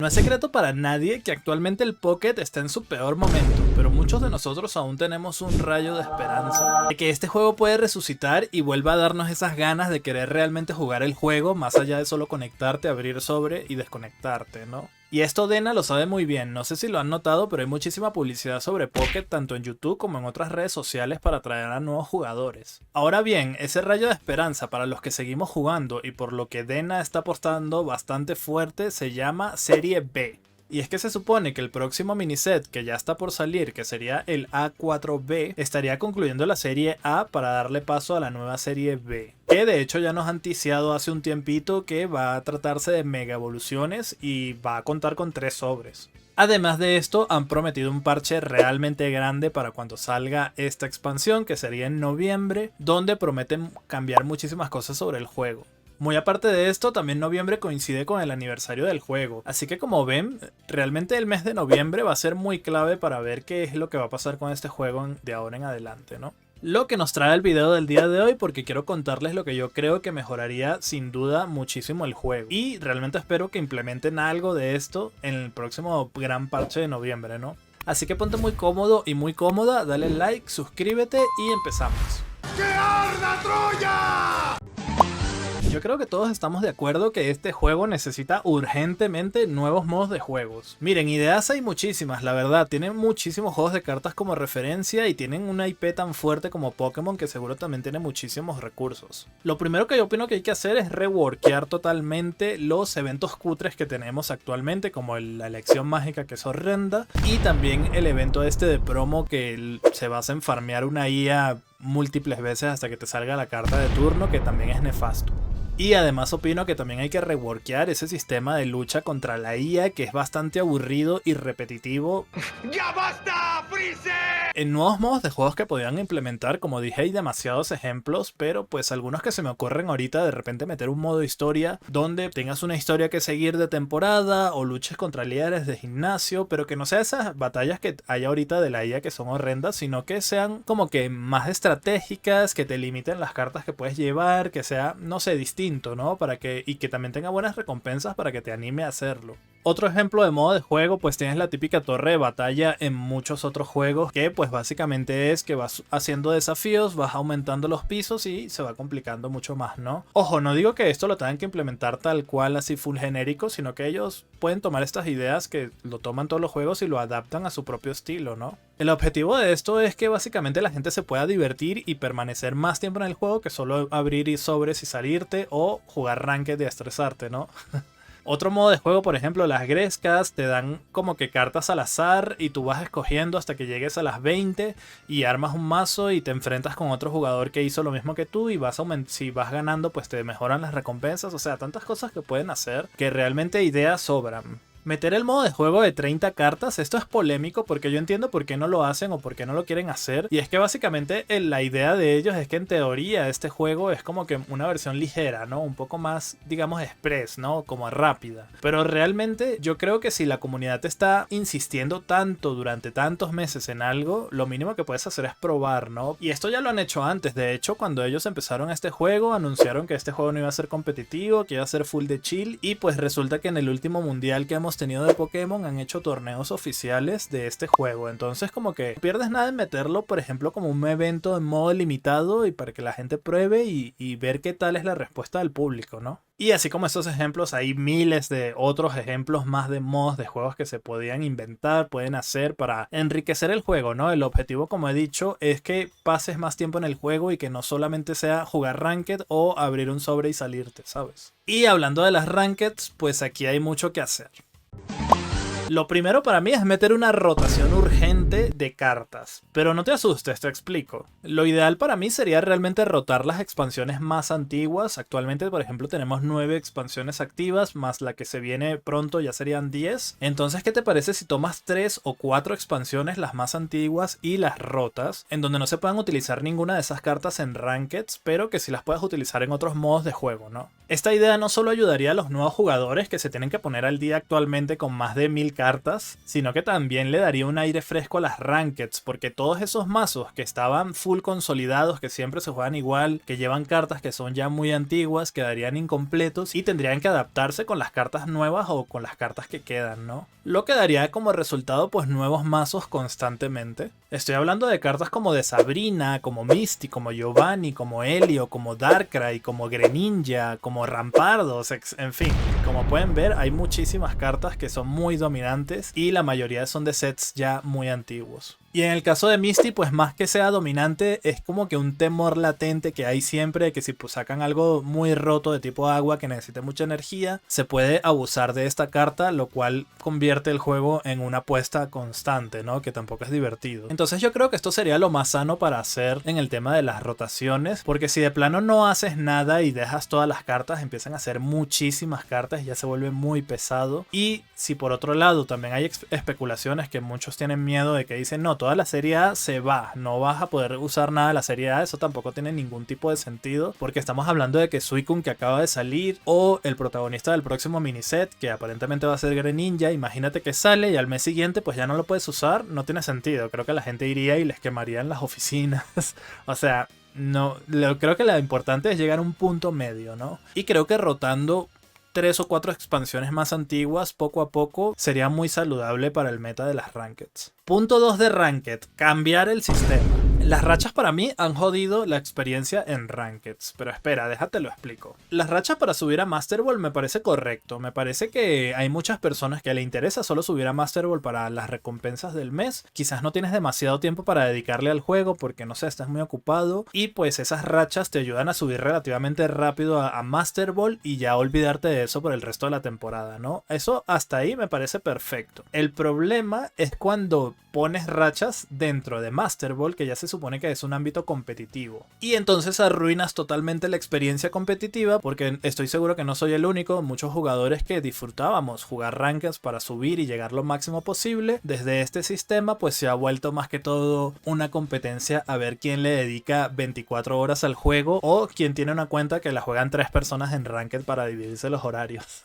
No es secreto para nadie que actualmente el Pocket está en su peor momento, pero muchos de nosotros aún tenemos un rayo de esperanza de que este juego puede resucitar y vuelva a darnos esas ganas de querer realmente jugar el juego, más allá de solo conectarte, abrir sobre y desconectarte, ¿no? Y esto Dena lo sabe muy bien, no sé si lo han notado, pero hay muchísima publicidad sobre Pocket tanto en YouTube como en otras redes sociales para atraer a nuevos jugadores. Ahora bien, ese rayo de esperanza para los que seguimos jugando y por lo que Dena está apostando bastante fuerte se llama Serie B. Y es que se supone que el próximo miniset que ya está por salir, que sería el A4B, estaría concluyendo la serie A para darle paso a la nueva serie B. Que de hecho ya nos han ticiado hace un tiempito que va a tratarse de mega evoluciones y va a contar con 3 sobres. Además de esto, han prometido un parche realmente grande para cuando salga esta expansión, que sería en noviembre, donde prometen cambiar muchísimas cosas sobre el juego. Muy aparte de esto, también noviembre coincide con el aniversario del juego, así que como ven, realmente el mes de noviembre va a ser muy clave para ver qué es lo que va a pasar con este juego de ahora en adelante, ¿no? Lo que nos trae el video del día de hoy, porque quiero contarles lo que yo creo que mejoraría sin duda muchísimo el juego. Y realmente espero que implementen algo de esto en el próximo gran parche de noviembre, ¿no? Así que ponte muy cómodo y muy cómoda, dale like, suscríbete y empezamos. ¡Que arda Troya! Yo creo que todos estamos de acuerdo que este juego necesita urgentemente nuevos modos de juegos. Miren, ideas hay muchísimas, la verdad. Tienen muchísimos juegos de cartas como referencia y tienen una IP tan fuerte como Pokémon que seguro también tiene muchísimos recursos. Lo primero que yo opino que hay que hacer es reworkear totalmente los eventos cutres que tenemos actualmente, como la elección mágica, que es horrenda, y también el evento este de promo que se basa en farmear una IA múltiples veces hasta que te salga la carta de turno, que también es nefasto. Y además opino que también hay que reworkear ese sistema de lucha contra la IA, que es bastante aburrido y repetitivo. ¡Ya basta, Freezer! En nuevos modos de juegos que podrían implementar, como dije, hay demasiados ejemplos, pero pues algunos que se me ocurren ahorita, de repente meter un modo historia donde tengas una historia que seguir de temporada o luches contra líderes de gimnasio, pero que no sea esas batallas que hay ahorita de la IA que son horrendas, sino que sean como que más estratégicas, que te limiten las cartas que puedes llevar, que sea, no sé, distinto, ¿no? Y que también tenga buenas recompensas para que te anime a hacerlo. Otro ejemplo de modo de juego, pues tienes la típica torre de batalla en muchos otros juegos, que pues básicamente es que vas haciendo desafíos, vas aumentando los pisos y se va complicando mucho más, ¿no? Ojo, no digo que esto lo tengan que implementar tal cual así full genérico, sino que ellos pueden tomar estas ideas que lo toman todos los juegos y lo adaptan a su propio estilo, ¿no? El objetivo de esto es que básicamente la gente se pueda divertir y permanecer más tiempo en el juego que solo abrir sobres y salirte o jugar ranked y estresarte, ¿no? Otro modo de juego, por ejemplo, las grescas te dan como que cartas al azar y tú vas escogiendo hasta que llegues a las 20 y armas un mazo y te enfrentas con otro jugador que hizo lo mismo que tú y si vas ganando pues te mejoran las recompensas, o sea, tantas cosas que pueden hacer que realmente ideas sobran. Meter el modo de juego de 30 cartas, esto es polémico porque yo entiendo por qué no lo hacen o por qué no lo quieren hacer. Y es que básicamente la idea de ellos es que en teoría este juego es como que una versión ligera, ¿no? Un poco más, digamos, express, ¿no? Como rápida. Pero realmente yo creo que si la comunidad te está insistiendo tanto durante tantos meses en algo, lo mínimo que puedes hacer es probar, ¿no? Y esto ya lo han hecho antes. De hecho, cuando ellos empezaron este juego, anunciaron que este juego no iba a ser competitivo, que iba a ser full de chill. Y pues resulta que en el último mundial que hemos tenido de Pokémon han hecho torneos oficiales de este juego, entonces como que no pierdes nada en meterlo, por ejemplo, como un evento en modo limitado y para que la gente pruebe y ver qué tal es la respuesta del público, ¿no? Y así como estos ejemplos, hay miles de otros ejemplos más de modos de juegos que se podían inventar, pueden hacer para enriquecer el juego, ¿no? El objetivo, como he dicho, es que pases más tiempo en el juego y que no solamente sea jugar ranked o abrir un sobre y salirte, ¿sabes? Y hablando de las rankeds, pues aquí hay mucho que hacer. Lo primero para mí es meter una rotación urgente de cartas. Pero no te asustes, te explico. Lo ideal para mí sería realmente rotar las expansiones más antiguas. Actualmente, por ejemplo, tenemos 9 expansiones activas, más la que se viene pronto ya serían 10. Entonces, ¿qué te parece si tomas 3 o 4 expansiones, las más antiguas, y las rotas? En donde no se puedan utilizar ninguna de esas cartas en Rankeds, pero que sí las puedas utilizar en otros modos de juego, ¿no? Esta idea no solo ayudaría a los nuevos jugadores que se tienen que poner al día actualmente con más de 1000 cartas, sino que también le daría un aire fresco a las rankeds, porque todos esos mazos que estaban full consolidados, que siempre se juegan igual, que llevan cartas que son ya muy antiguas, quedarían incompletos y tendrían que adaptarse con las cartas nuevas o con las cartas que quedan, ¿no? Lo que daría como resultado pues nuevos mazos constantemente. Estoy hablando de cartas como de Sabrina, como Misty, como Giovanni, como Helio, como Darkrai, como Greninja, como Rampardos, en fin. Como pueden ver, hay muchísimas cartas que son muy dominantes y la mayoría son de sets ya muy antiguos. Y en el caso de Misty, pues más que sea dominante, es como que un temor latente que hay siempre de que si pues, sacan algo muy roto de tipo agua que necesite mucha energía, se puede abusar de esta carta, lo cual convierte el juego en una apuesta constante, ¿no? Que tampoco es divertido. Entonces yo creo que esto sería lo más sano para hacer en el tema de las rotaciones, porque si de plano no haces nada y dejas todas las cartas, empiezan a hacer muchísimas cartas y ya se vuelve muy pesado. Y si por otro lado también hay especulaciones que muchos tienen miedo de que dicen, no, toda la serie A se va, no vas a poder usar nada de la serie A, eso tampoco tiene ningún tipo de sentido, porque estamos hablando de que Suicune, que acaba de salir, o el protagonista del próximo miniset, que aparentemente va a ser Greninja, imagínate que sale y al mes siguiente pues ya no lo puedes usar, no tiene sentido, creo que la gente iría y les quemarían las oficinas, o sea, no, creo que lo importante es llegar a un punto medio, ¿no? Y creo que rotando 3 o 4 expansiones más antiguas, poco a poco, sería muy saludable para el meta de las Rankeds. Punto 2 de Ranked, cambiar el sistema. Las rachas para mí han jodido la experiencia en Rankeds, pero espera, déjate lo explico. Las rachas para subir a Master Ball me parece correcto, me parece que hay muchas personas que le interesa solo subir a Master Ball para las recompensas del mes, quizás no tienes demasiado tiempo para dedicarle al juego porque no sé, estás muy ocupado y pues esas rachas te ayudan a subir relativamente rápido a Master Ball y ya olvidarte de eso por el resto de la temporada, ¿no? Eso hasta ahí me parece perfecto. El problema es cuando pones rachas dentro de Master Ball, que ya se supone que es un ámbito competitivo. Y entonces arruinas totalmente la experiencia competitiva, porque estoy seguro que no soy el único, muchos jugadores que disfrutábamos jugar rankings para subir y llegar lo máximo posible. Desde este sistema pues se ha vuelto más que todo una competencia a ver quién le dedica 24 horas al juego o quién tiene una cuenta que la juegan 3 personas en ranked para dividirse los horarios.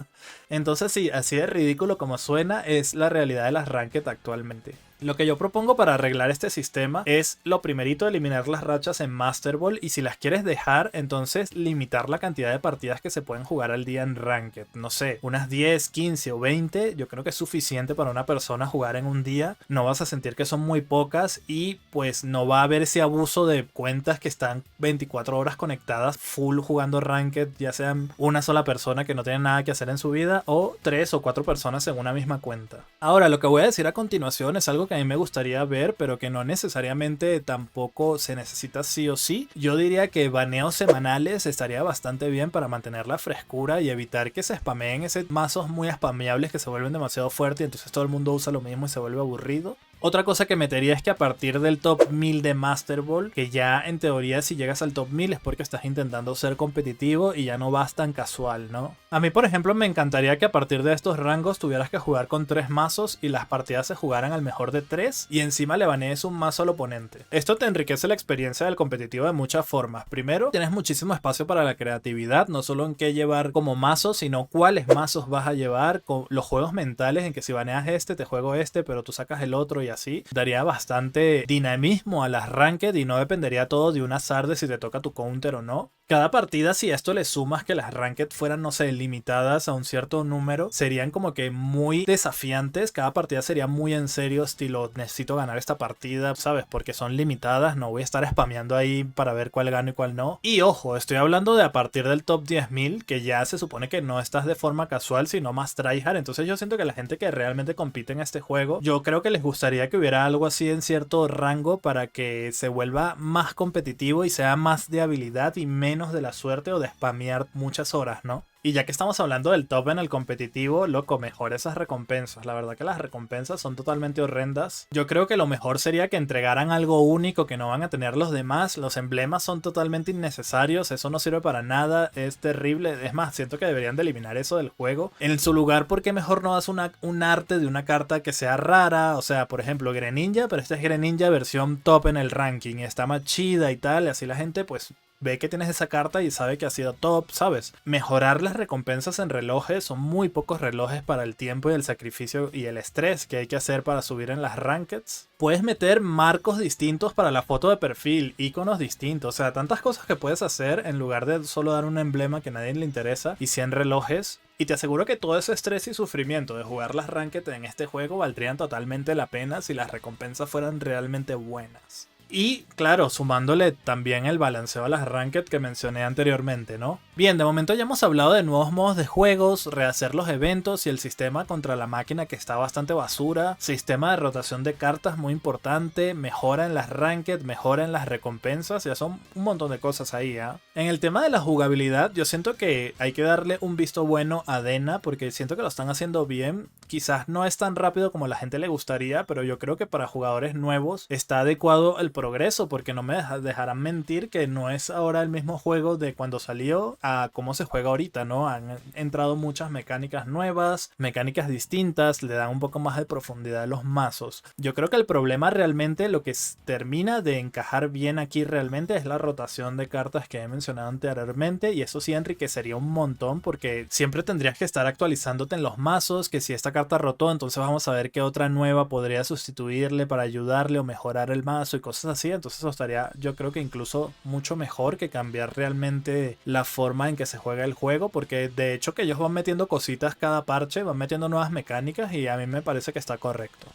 Entonces sí, así de ridículo como suena es la realidad de las ranked actualmente. Lo que yo propongo para arreglar este sistema es lo primerito, eliminar las rachas en Master Ball, y si las quieres dejar, entonces limitar la cantidad de partidas que se pueden jugar al día en Ranked. No sé, unas 10, 15 o 20, yo creo que es suficiente para una persona jugar en un día. No vas a sentir que son muy pocas y pues no va a haber ese abuso de cuentas que están 24 horas conectadas full jugando Ranked, ya sean una sola persona que no tiene nada que hacer en su vida o 3 o 4 personas en una misma cuenta. Ahora, lo que voy a decir a continuación es algo que a mí me gustaría ver, pero que no necesariamente tampoco se necesita sí o sí. Yo diría que baneos semanales estaría bastante bien para mantener la frescura y evitar que se spameen esos mazos muy spameables que se vuelven demasiado fuertes y entonces todo el mundo usa lo mismo y se vuelve aburrido. Otra cosa que metería es que a partir del top 1000 de Master Ball, que ya en teoría si llegas al top 1000 es porque estás intentando ser competitivo y ya no vas tan casual, ¿no? A mí, por ejemplo, me encantaría que a partir de estos rangos tuvieras que jugar con 3 mazos y las partidas se jugaran al mejor de 3 y encima le banees un mazo al oponente. Esto te enriquece la experiencia del competitivo de muchas formas. Primero, tienes muchísimo espacio para la creatividad, no solo en qué llevar como mazos, sino cuáles mazos vas a llevar, con los juegos mentales en que si baneas este, te juego este, pero tú sacas el otro y así. Daría bastante dinamismo a las ranked y no dependería todo de un azar de si te toca tu counter o no. Cada partida, si a esto le sumas que las ranked fueran, no sé, limitadas a un cierto número, serían como que muy desafiantes. Cada partida sería muy en serio, estilo, necesito ganar esta partida, ¿sabes? Porque son limitadas, no voy a estar spameando ahí para ver cuál gano y cuál no. Y ojo, estoy hablando de a partir del top 10.000, que ya se supone que no estás de forma casual, sino más tryhard. Entonces yo siento que la gente que realmente compite en este juego, yo creo que les gustaría que hubiera algo así en cierto rango para que se vuelva más competitivo y sea más de habilidad y menos de la suerte o de spamear muchas horas, ¿no? Y ya que estamos hablando del top en el competitivo, loco, mejor esas recompensas. La verdad que las recompensas son totalmente horrendas. Yo creo que lo mejor sería que entregaran algo único que no van a tener los demás. Los emblemas son totalmente innecesarios, eso no sirve para nada, es terrible. Es más, siento que deberían de eliminar eso del juego. En su lugar, ¿por qué mejor no das un arte de una carta que sea rara? O sea, por ejemplo, Greninja, pero este es Greninja versión top en el ranking. Está más chida y tal, y así la gente pues ve que tienes esa carta y sabe que ha sido top, ¿sabes? Mejorar las recompensas en relojes, son muy pocos relojes para el tiempo y el sacrificio y el estrés que hay que hacer para subir en las rankeds. Puedes meter marcos distintos para la foto de perfil, iconos distintos, o sea, tantas cosas que puedes hacer en lugar de solo dar un emblema que a nadie le interesa y 100 relojes. Y te aseguro que todo ese estrés y sufrimiento de jugar las ranked en este juego valdrían totalmente la pena si las recompensas fueran realmente buenas. Y claro, sumándole también el balanceo a las ranked que mencioné anteriormente, ¿no? Bien, de momento ya hemos hablado de nuevos modos de juegos, rehacer los eventos y el sistema contra la máquina que está bastante basura, sistema de rotación de cartas muy importante, mejora en las ranked, mejora en las recompensas, ya son un montón de cosas ahí, ¿eh? En el tema de la jugabilidad, yo siento que hay que darle un visto bueno a Dena porque siento que lo están haciendo bien. Quizás no es tan rápido como a la gente le gustaría, pero yo creo que para jugadores nuevos está adecuado el progreso, porque no me dejarán mentir que no es ahora el mismo juego de cuando salió a cómo se juega ahorita, ¿no? Han entrado muchas mecánicas nuevas, mecánicas distintas, le dan un poco más de profundidad a los mazos. Yo creo que el problema realmente, lo que termina de encajar bien aquí realmente es la rotación de cartas que he mencionado anteriormente, y eso sí enriquecería un montón porque siempre tendrías que estar actualizándote en los mazos, que si esta carta rotó, entonces vamos a ver qué otra nueva podría sustituirle para ayudarle o mejorar el mazo y cosas así. Entonces eso estaría, yo creo que incluso mucho mejor que cambiar realmente la forma en que se juega el juego, porque de hecho que ellos van metiendo cositas cada parche, van metiendo nuevas mecánicas y a mí me parece que está correcto.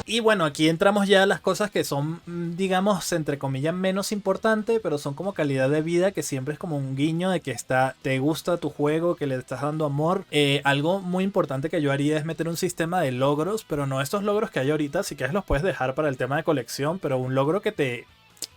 Y bueno, aquí entramos ya a las cosas que son, digamos, entre comillas, menos importantes, pero son como calidad de vida, que siempre es como un guiño de que te gusta tu juego, que le estás dando amor. Algo muy importante que yo haría es meter un sistema de logros, pero no estos logros que hay ahorita, si quieres los puedes dejar para el tema de colección, pero un logro que te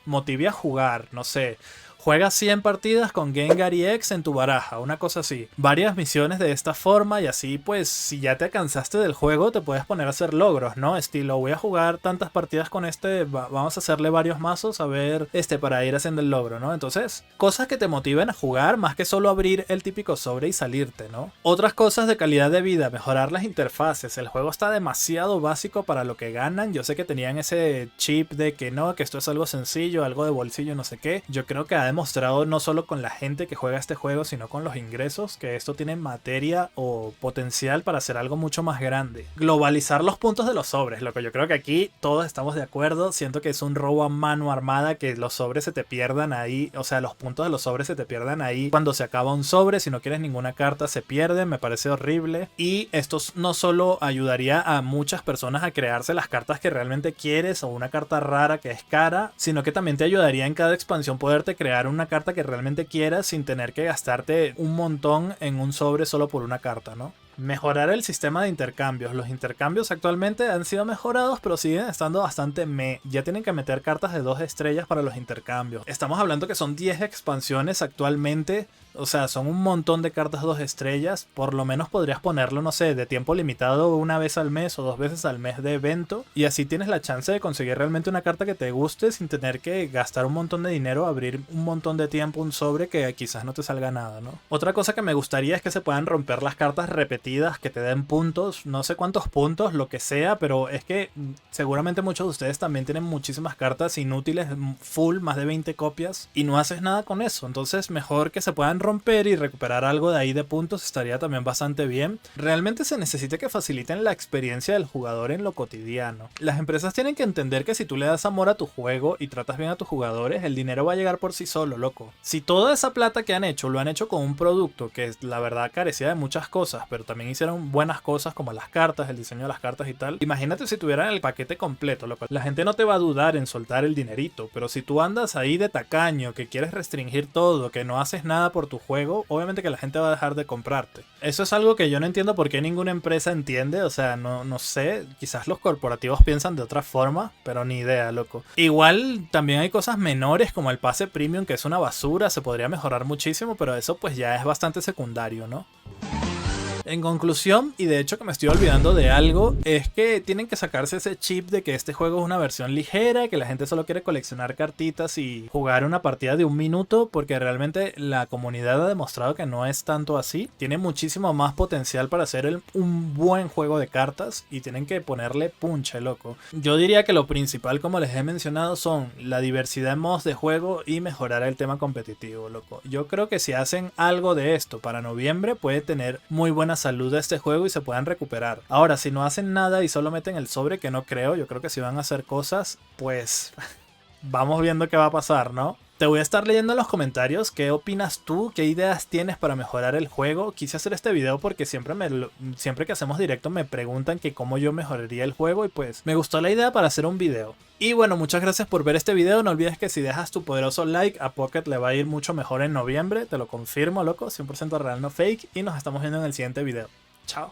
motive a jugar, no sé. Juegas 100 partidas con Gengar y X en tu baraja, una cosa así. Varias misiones de esta forma y así pues si ya te cansaste del juego te puedes poner a hacer logros, ¿no? Estilo, voy a jugar tantas partidas con vamos a hacerle varios mazos a ver para ir haciendo el logro, ¿no? Entonces, cosas que te motiven a jugar más que solo abrir el típico sobre y salirte, ¿no? Otras cosas de calidad de vida, mejorar las interfaces. El juego está demasiado básico para lo que ganan. Yo sé que tenían ese chip de que no, que esto es algo sencillo, algo de bolsillo, no sé qué. Yo creo que ha demostrado no solo con la gente que juega este juego, sino con los ingresos, que esto tiene materia o potencial para hacer algo mucho más grande. Globalizar los puntos de los sobres, lo que yo creo que aquí todos estamos de acuerdo. Siento que es un robo a mano armada que los sobres se te pierdan ahí, o sea, los puntos de los sobres se te pierdan ahí cuando se acaba un sobre. Si no quieres ninguna carta se pierden, me parece horrible. Y esto no solo ayudaría a muchas personas a crearse las cartas que realmente quieres o una carta rara que es cara, sino que también te ayudaría en cada expansión poderte crear una carta que realmente quieras sin tener que gastarte un montón en un sobre solo por una carta, ¿no? Mejorar el sistema de intercambios. Los intercambios actualmente han sido mejorados, pero siguen estando bastante ya tienen que meter cartas de 2 estrellas para los intercambios. Estamos hablando que son 10 expansiones actualmente. O sea, son un montón de cartas 2 estrellas. Por lo menos podrías ponerlo, no sé, de tiempo limitado una vez al mes o 2 veces al mes de evento. Y así tienes la chance de conseguir realmente una carta que te guste sin tener que gastar un montón de dinero, abrir un montón de tiempo un sobre que quizás no te salga nada, ¿no? Otra cosa que me gustaría es que se puedan romper las cartas repetidas que te den puntos, no sé cuántos puntos, lo que sea, pero es que seguramente muchos de ustedes también tienen muchísimas cartas inútiles, full, más de 20 copias, y no haces nada con eso. Entonces mejor que se puedan romper y recuperar algo de ahí de puntos estaría también bastante bien. Realmente se necesita que faciliten la experiencia del jugador en lo cotidiano. Las empresas tienen que entender que si tú le das amor a tu juego y tratas bien a tus jugadores, el dinero va a llegar por sí solo, loco. Si toda esa plata que han hecho lo han hecho con un producto que la verdad carecía de muchas cosas, pero también hicieron buenas cosas como las cartas, el diseño de las cartas y tal. Imagínate si tuvieran el paquete completo, loco. La gente no te va a dudar en soltar el dinerito, pero si tú andas ahí de tacaño, que quieres restringir todo, que no haces nada por tu juego, obviamente que la gente va a dejar de comprarte. Eso es algo que yo no entiendo por qué ninguna empresa entiende, o sea, no sé, quizás los corporativos piensan de otra forma, pero ni idea, loco. Igual también hay cosas menores como el pase premium, que es una basura, se podría mejorar muchísimo, pero eso pues ya es bastante secundario, ¿no? En conclusión, y de hecho que me estoy olvidando de algo, es que tienen que sacarse ese chip de que este juego es una versión ligera, que la gente solo quiere coleccionar cartitas y jugar una partida de 1 minuto, porque realmente la comunidad ha demostrado que no es tanto así. Tiene muchísimo más potencial para hacer un buen juego de cartas y tienen que ponerle punche, loco. Yo diría que lo principal, como les he mencionado, son la diversidad en modos de juego y mejorar el tema competitivo, loco. Yo creo que si hacen algo de esto para noviembre, puede tener muy buena salud de este juego y se puedan recuperar. Ahora, si no hacen nada y solo meten el sobre, que no creo, yo creo que si van a hacer cosas, pues vamos viendo qué va a pasar, ¿no? Te voy a estar leyendo en los comentarios qué opinas tú, qué ideas tienes para mejorar el juego. Quise hacer este video porque siempre que hacemos directo me preguntan que cómo yo mejoraría el juego y pues me gustó la idea para hacer un video. Y bueno, muchas gracias por ver este video. No olvides que si dejas tu poderoso like, a Pocket le va a ir mucho mejor en noviembre. Te lo confirmo, loco, 100% real, no fake. Y nos estamos viendo en el siguiente video. Chao.